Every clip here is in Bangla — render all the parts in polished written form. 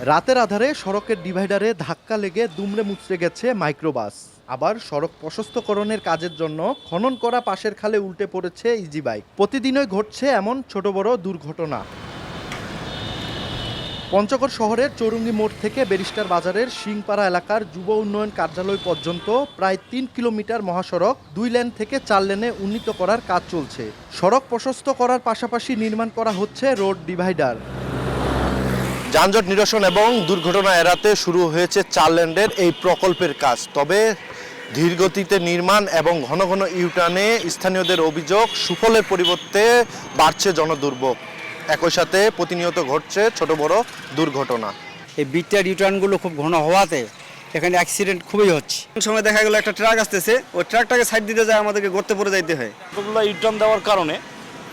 রাতের আধারে সড়কের ডিভাইডারে ধাক্কা লেগে দুমড়ে মুচড়ে গেছে মাইক্রোবাস। আবার সড়ক প্রশস্তকরণের কাজের জন্য খনন করা পাশের খালে উল্টে পড়েছে ইজি বাইক। প্রতিদিনই ঘটছে এমন ছোট বড় দুর্ঘটনা। পঞ্চগড় শহরের চৌরঙ্গি মোড় থেকে ব্যারিস্টার বাজারের সিংপাড়া এলাকার যুব উন্নয়ন কার্যালয় পর্যন্ত প্রায় ৩ কিলোমিটার মহাসড়ক ২ লেন থেকে ৪ লেনে উন্নীত করার কাজ চলছে। সড়ক প্রশস্ত করার পাশাপাশি নির্মাণ করা হচ্ছে রোড ডিভাইডার। যানজট নিরসন এবং দুর্ঘটনা এড়াতে শুরু হয়েছে ৪ লেনের এই প্রকল্পের কাজ। তবে ধীরগতিতে নির্মাণ এবং ঘন ঘন ইউটার্নে স্থানীয়দের অভিযোগ সুফলের পরিবর্তে বাড়ছে জনদুর্ভোগ। একই সাথে প্রতিনিয়ত ঘটছে ছোট বড় দুর্ঘটনা। এই বিটার ইউটার্নগুলো খুব ঘন হওয়াতে এখানে অ্যাক্সিডেন্ট খুবই হচ্ছে। সময় দেখা গেল একটা ট্রাক আসতেছে, ওই ট্রাকটাকে সাইড দিতে যায় আমাদেরকে গর্তে পড়ে যাইতে হয়। এগুলো ইউটার্ন দেওয়ার কারণে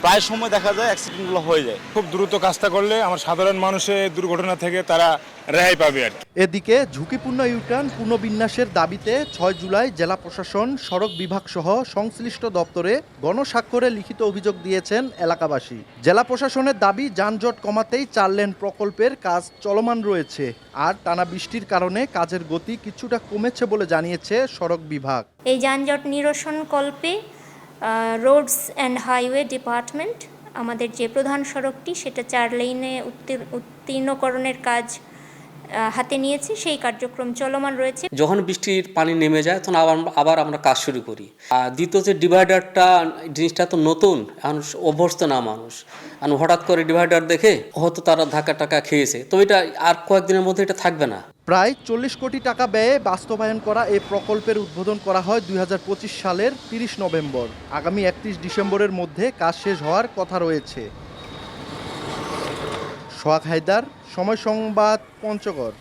প্রায় সময় দেখা যায় অ্যাক্সিডেন্টগুলো হয়ে যায়। খুব দ্রুত কাজটা করলে আমার সাধারণ মানুষের দুর্ঘটনা থেকে তারা রেহাই পাবে আর কি। এদিকে ঝুঁকিপূর্ণ ইউটার্ন পুনর্বিন্যাসের দাবিতে ৬ জুলাই জেলা প্রশাসন, সড়ক বিভাগ সহ সংশ্লিষ্ট দপ্তরে গণস্বাক্ষরে লিখিত অভিযোগ দিয়েছেন এলাকাবাসী। জেলা প্রশাসনের দাবি, যানজট কমাতেই ৪ লেন প্রকল্পের কাজ চলমান রয়েছে। আর টানা বৃষ্টির কারণে কাজের গতি কিছুটা কমেছে বলে জানিয়েছে সড়ক বিভাগ। এই যানজট নিরসন কল্পে রোডস অ্যান্ড হাইওয়ে ডিপার্টমেন্ট আমাদের যে প্রধান সড়কটি সেটা ৪ লেনে উত্তীর্ণকরণের কাজ হাতে নিয়েছে। সেই কার্যক্রম চলমান রয়েছে। যখন বৃষ্টির পানি নেমে যায় তখন আবার আমরা কাজ শুরু করি। আর দ্বিতীয় যে ডিভাইডারটা, জিনিসটা তো নতুন, এখন অভ্যস্ত না মানুষ, এখন হঠাৎ করে ডিভাইডার দেখে হয়তো তারা ধাক্কা টাকা খেয়েছে। তো এটা আর কয়েকদিনের মধ্যে এটা থাকবে না। প্রায় ৪০ কোটি টাকা ব্যয়ে বাস্তবায়ন করা এই প্রকল্পের উদ্বোধন করা হয় ২০২৫ সালের ৩০ নভেম্বর। আগামী ৩১ ডিসেম্বরের মধ্যে কাজ শেষ হওয়ার কথা রয়েছে। সোহাগ হায়দার, সময় সংবাদ, পঞ্চগড়।